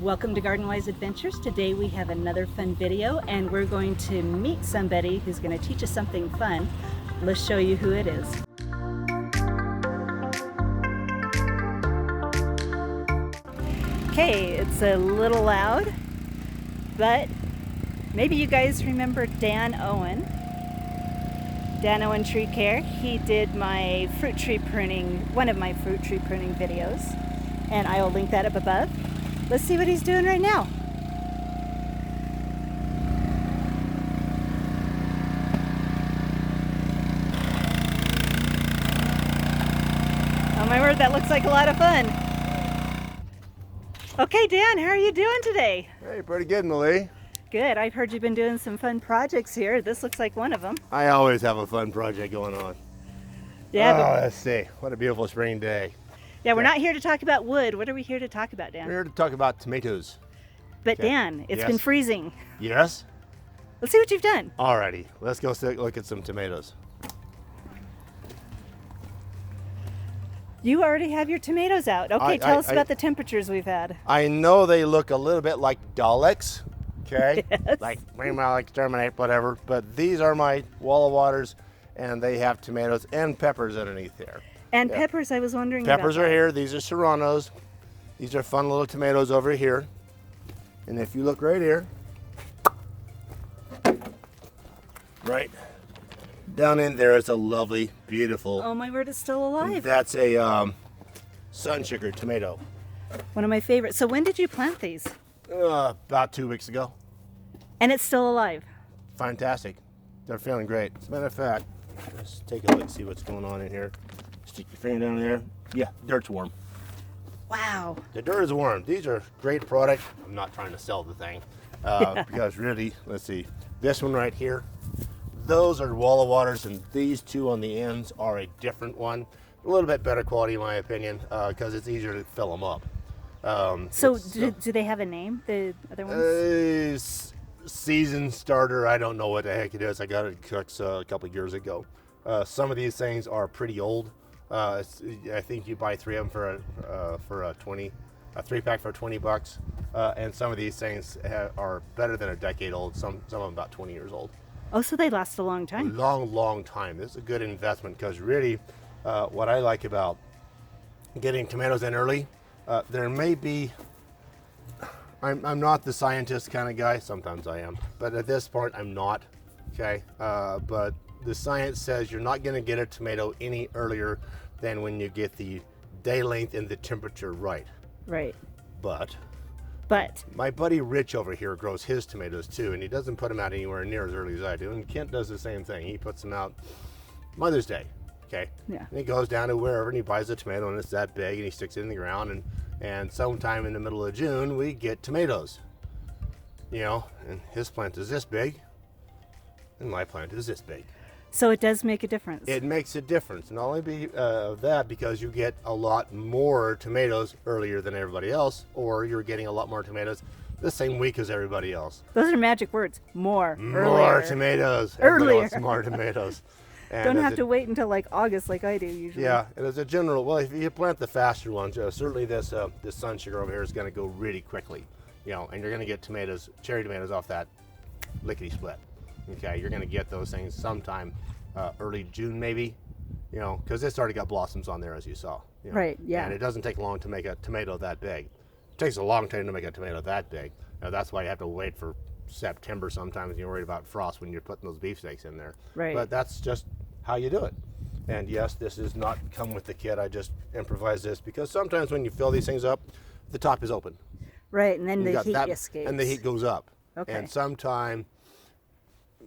Welcome to Garden Wise Adventures. Today we have another fun video and we're going to meet somebody who's going to teach us something fun. Let's show you who it is. Okay, it's a little loud, but maybe you guys remember Dan Owen. Dan Owen Tree Care. He did my fruit tree pruning, one of my fruit tree pruning videos, and I will link that up above. Let's see what he's doing right now. Oh my word, that looks like a lot of fun. Okay, Dan, how are you doing today? Hey, pretty good, Malie. Good. I've heard you've been doing some fun projects here. This looks like one of them. I always have a fun project going on. Yeah. Let's see. What a beautiful spring day. Yeah, we're not here to talk about wood. What are we here to talk about, Dan? We're here to talk about tomatoes. But Dan, it's been freezing. Yes? Let's see what you've done. Alrighty, let's go look at some tomatoes. You already have your tomatoes out. Okay, tell us about the temperatures we've had. I know they look a little bit like Daleks, okay? Yes. Like Rainbow Exterminate, whatever. But these are my Wall of Waters, and they have tomatoes and peppers underneath there. And peppers, I was wondering about Peppers are here. These are serranos. These are fun little tomatoes over here. And if you look right here, right down in there is a lovely, beautiful. Oh my word, it's still alive. That's a sun sugar tomato. One of my favorites. So when did you plant these? About 2 weeks ago. And it's still alive. Fantastic. They're feeling great. As a matter of fact, let's take a look and see what's going on in here. Stick your finger down there. Yeah, dirt's warm. Wow. The dirt is warm. These are great product. I'm not trying to sell the thing because really, let's see, this one right here, those are Wall of Waters, and these two on the ends are a different one. A little bit better quality in my opinion because it's easier to fill them up. So do they have a name, the other ones? Season starter, I don't know what the heck it is. I got it at Cook's a couple of years ago. Some of these things are pretty old. I think you buy 3 of them for a 3-pack for $20, and some of these things are better than a decade old. Some of them about 20 years old. Oh, so they last a long time. Long time. This is a good investment because really, what I like about getting tomatoes in early, there may be. I'm not the scientist kind of guy. Sometimes I am, but at this point I'm not. Okay, but the science says you're not going to get a tomato any earlier than when you get the day length and the temperature right. Right. But my buddy Rich over here grows his tomatoes too, and he doesn't put them out anywhere near as early as I do. And Kent does the same thing. He puts them out Mother's Day. Okay. Yeah. And he goes down to wherever and he buys a tomato, and it's that big, and he sticks it in the ground, and sometime in the middle of June we get tomatoes. You know, and his plant is this big, and my plant is this big. So it does make a difference. It makes a difference. Not only that, because you get a lot more tomatoes earlier than everybody else, or you're getting a lot more tomatoes the same week as everybody else. Those are magic words. More Tomatoes. Earlier. Everybody wants more tomatoes. And don't have to wait until like August like I do usually. Yeah, and as a general, well, if you plant the faster ones, certainly this sun sugar over here is going to go really quickly. You know, and you're going to get tomatoes, cherry tomatoes off that lickety split. Okay, you're going to get those things sometime early June maybe, you know, because it's already got blossoms on there as you saw. You know? Right, yeah. And it doesn't take long to make a tomato that big. It takes a long time to make a tomato that big. Now, that's why you have to wait for September sometimes. You're worried about frost when you're putting those beefsteaks in there. Right. But that's just how you do it. And yes, this does not come with the kit. I just improvise this because sometimes when you fill these things up, the top is open. Right, and then the heat escapes. And the heat goes up. Okay. And sometime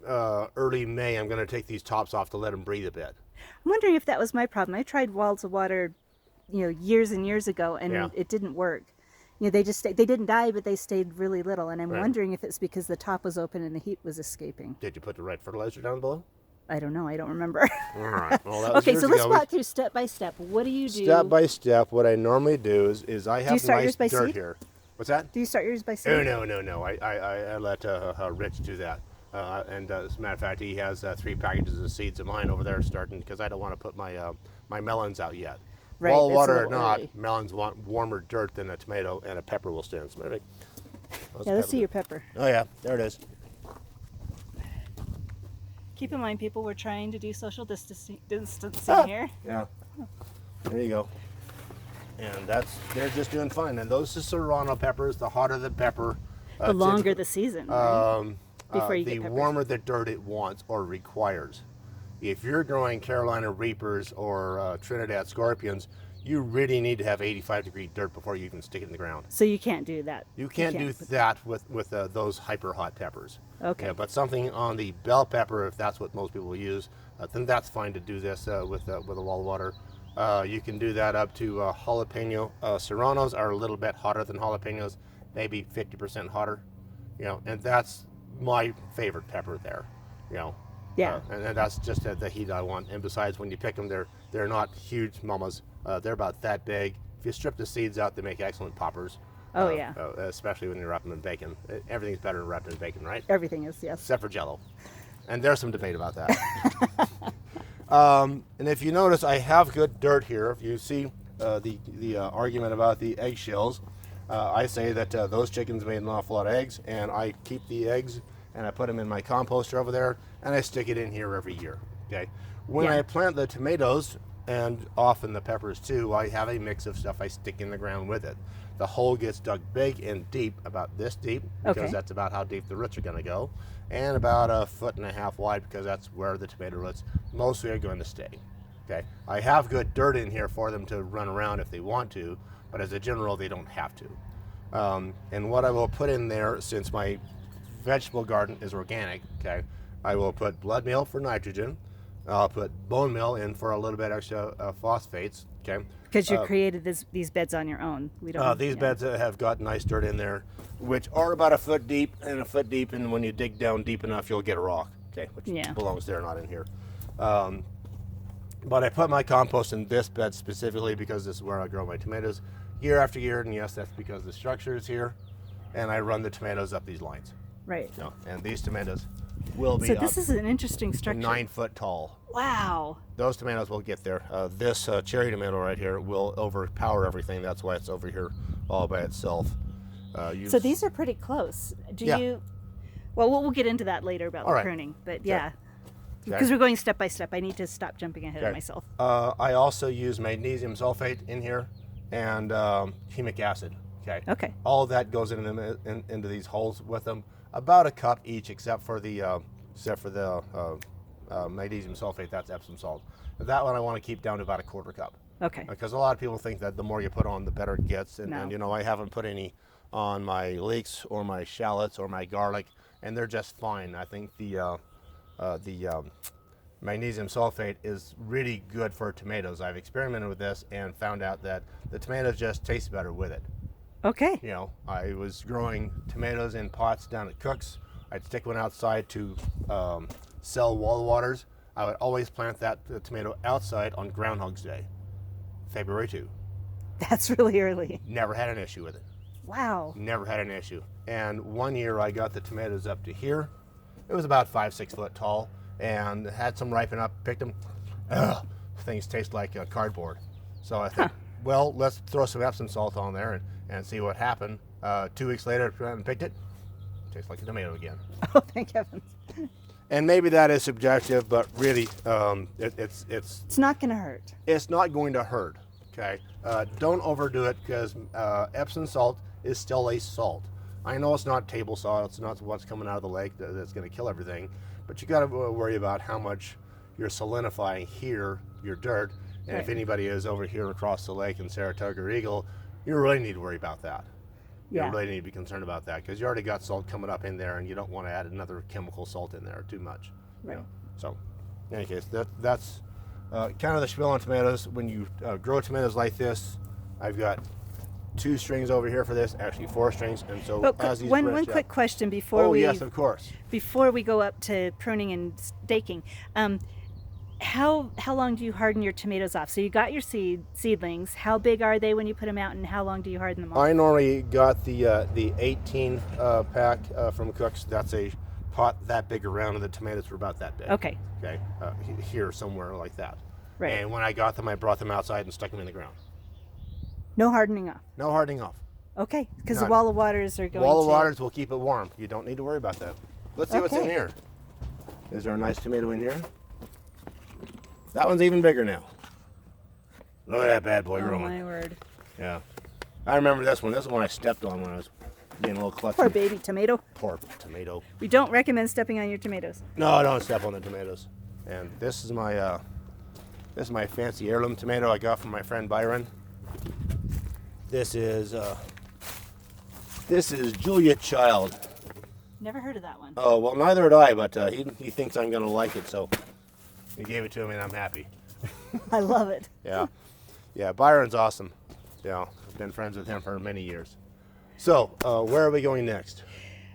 early May, I'm going to take these tops off to let them breathe a bit. I'm wondering if that was my problem. I tried Walls of Water, you know, years and years ago, and it didn't work. You know, they didn't die, but they stayed really little. And I'm wondering if it's because the top was open and the heat was escaping. Did you put the right fertilizer down below? I don't know. I don't remember. All right. Well, that was okay, so let's walk through step by step. What do you do? Step by step, what I normally do is I have nice dirt here. What's that? Do you start yours by seed? Oh, no. I let Rich do that. And as a matter of fact, he has 3 packages of seeds of mine over there starting because I don't want to put my melons out yet. Right, Well, it's a water or little not, early. melons want warmer dirt than a tomato, and a pepper will stand. So maybe. Yeah, let's see your pepper. Oh yeah, there it is. Keep in mind, people, we're trying to do social distancing Ah, here. yeah. There you go. And they're just doing fine. And those are serrano peppers. The hotter the pepper, The longer typically- the season, right? Before you the get peppers. warmer the dirt it wants or requires. If you're growing Carolina Reapers or Trinidad Scorpions, you really need to have 85-degree dirt before you even stick it in the ground. So you can't do that. You can't do that with those hyper hot peppers. Okay. Yeah, but something on the bell pepper, if that's what most people use, then that's fine to do this with a wall of water. You can do that up to jalapeno. Serranos are a little bit hotter than jalapenos, maybe 50% hotter. And that's my favorite pepper there. Yeah. And that's just the heat I want. And besides, when you pick them, they're not huge mamas. They're about that big. If you strip the seeds out, they make excellent poppers. Oh, yeah. Especially when you wrap them in bacon. Everything's better wrapped in bacon, right? Everything is, yes. Except for Jell-O. And there's some debate about that. And if you notice, I have good dirt here. If you see the argument about the eggshells, I say that those chickens made an awful lot of eggs, and I keep the eggs and I put them in my composter over there, and I stick it in here every year. Okay. When Yeah. I plant the tomatoes, and often the peppers too, I have a mix of stuff I stick in the ground with it. The hole gets dug big and deep, about this deep, because Okay. that's about how deep the roots are going to go, and about 1.5 feet wide, because that's where the tomato roots mostly are going to stay. Okay. I have good dirt in here for them to run around if they want to, but as a general, they don't have to. And what I will put in there, since my vegetable garden is organic, okay, I will put blood meal for nitrogen. I'll put bone meal in for a little bit extra phosphates, okay. Because you created these beds on your own. We don't. These beds have got nice dirt in there, which are about 1 foot deep and 1 foot deep, and when you dig down deep enough, you'll get a rock, okay, which belongs there, not in here. But I put my compost in this bed specifically because this is where I grow my tomatoes year after year, and yes, that's because the structure is here, and I run the tomatoes up these lines. Right. And these tomatoes will be So this is an interesting structure. 9 foot tall. Wow. Those tomatoes will get there. This cherry tomato right here will overpower everything. That's why it's over here all by itself. So these are pretty close. Do Yeah. you? Well, we'll get into that later about All the right. pruning, but Okay. yeah, because we're going step by step. I need to stop jumping ahead of myself. I also use magnesium sulfate in here and humic acid. Okay. Okay. All of that goes into these holes with them. About a cup each, except for the magnesium sulfate. That's Epsom salt. That one I want to keep down to about a 1/4 cup. Okay. Because a lot of people think that the more you put on, the better it gets. And, No. and I haven't put any on my leeks or my shallots or my garlic, and they're just fine. I think the magnesium sulfate is really good for tomatoes. I've experimented with this and found out that the tomatoes just taste better with it. Okay. I was growing tomatoes in pots down at Cook's. I'd stick one outside to sell wall waters. I would always plant the tomato outside on Groundhog's Day, February 2. That's really early. Never had an issue with it. Wow. Never had an issue. And one year I got the tomatoes up to here. It was about 5-6 foot tall, and had some ripen up. Picked them. Ugh, things taste like cardboard. So I think, well, let's throw some Epsom salt on there and see what happened. 2 weeks later, I went and picked it. Tastes like a tomato again. Oh, thank heavens. And maybe that is subjective, but really, It's not going to hurt. it's not going to hurt. Okay, don't overdo it, because Epsom salt is still a salt. I know it's not table salt; it's not what's coming out of the lake that's going to kill everything. But you got to worry about how much you're solidifying here, your dirt. And if Right. anybody is over here across the lake in Saratoga or Eagle, you really need to worry about that. Yeah. You really need to be concerned about that, because you already got salt coming up in there, and you don't want to add another chemical salt in there too much. Right. So, in any case, that's kind of the spiel on tomatoes. When you grow tomatoes like this, I've got 2 strings over here for this, actually 4 strings, and so But as these one branch quick out- question before Oh we yes, of course. go up to pruning and staking. How long do you harden your tomatoes off? So you got your seedlings. How big are they when you put them out, and how long do you harden them off? I normally got the 18 pack from Cook's. That's a pot that big around, and the tomatoes were about that big. Okay. Okay, here somewhere like that. Right. And when I got them, I brought them outside and stuck them in the ground. No hardening off. No hardening off. Okay, because the None. wall of waters are going Wall of to... waters will keep it warm. You don't need to worry about that. Let's see what's in Okay. here. Is there a nice tomato in here? That one's even bigger now. Look at that bad boy Oh growing. my word. Yeah. I remember this one. This is one I stepped on when I was being a little klutzy. Poor baby tomato. Poor tomato. We don't recommend stepping on your tomatoes. No, don't step on the tomatoes. And this is my fancy heirloom tomato I got from my friend Byron. This is Julia Child. Never heard of that one. Oh, well, neither had I, but he thinks I'm going to like it, so he gave it to me, and I'm happy. I love it. Yeah. Yeah, Byron's awesome. Yeah, I've been friends with him for many years. So, where are we going next?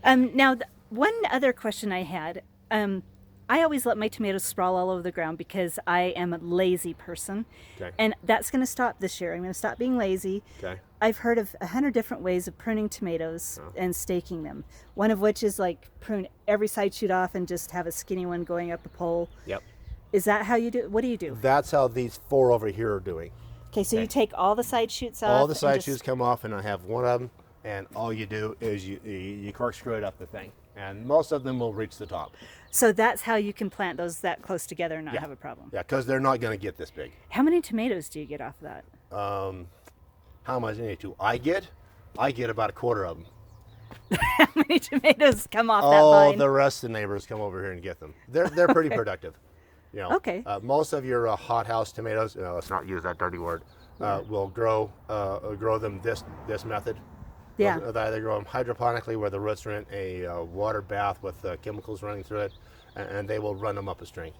Now, one other question I had. I always let my tomatoes sprawl all over the ground because I am a lazy person. Okay. And that's going to stop this year. I'm going to stop being lazy. Okay. I've heard of 100 different ways of pruning tomatoes and staking them. One of which is like prune every side shoot off and just have a skinny one going up the pole. Yep. Is that how you do it? What do you do? That's how these 4 over here are doing. Okay, so you take all the side shoots off. All the side and just- shoots come off, and I have one of them, and all you do is you corkscrew it up the thing, and most of them will reach the top. So that's how you can plant those that close together and not Yeah. have a problem. Yeah, because they're not going to get this big. How many tomatoes do you get off of that? How much do I get? I get about a quarter of them. How many tomatoes come off that Oh, vine? the rest of the neighbors come over here and get them. They're pretty productive. You know, Okay. Most of your hothouse tomatoes, let's not use that dirty word, will grow them this method. Yeah. They'll either grow them hydroponically, where the roots are in a water bath with chemicals running through it, and they will run them up a string.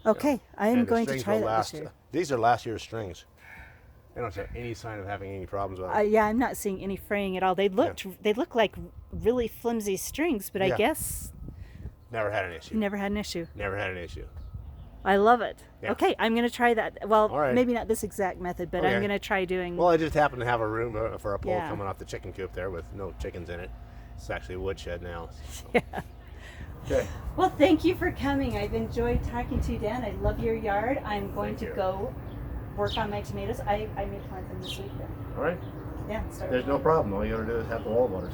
Okay, I am And the going to strings try will that this year. These are last year's strings. They don't show any sign of having any problems with them. Yeah, I'm not seeing any fraying at all. They look like really flimsy strings, but I Yeah. guess Never had an issue. never had an issue. Never had an issue. I love it. Yeah. Okay, I'm going to try that. Well, All right. maybe not this exact method, but I'm Okay. going to try doing... Well, I just happen to have a room for a pole Yeah. coming off the chicken coop there with no chickens in it. It's actually a woodshed now. So. Yeah. Okay. Well, thank you for coming. I've enjoyed talking to you, Dan. I love your yard. I'm going Thank to you. go work on my tomatoes. I may plant them this week then. All right. Yeah, start There's with no problem. All you gotta do is have the wall waters.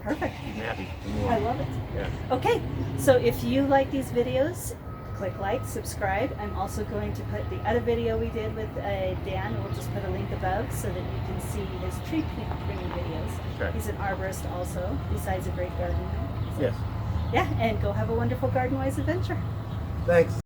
Perfect. Keep them happy. I love it. Yeah. Okay, so if you like these videos, click like, subscribe. I'm also going to put the other video we did with Dan. We'll just put a link above so that you can see his tree pruning videos. Okay. He's an arborist also, besides a great gardener. So, Yes. yeah, and go have a wonderful garden-wise adventure. Thanks.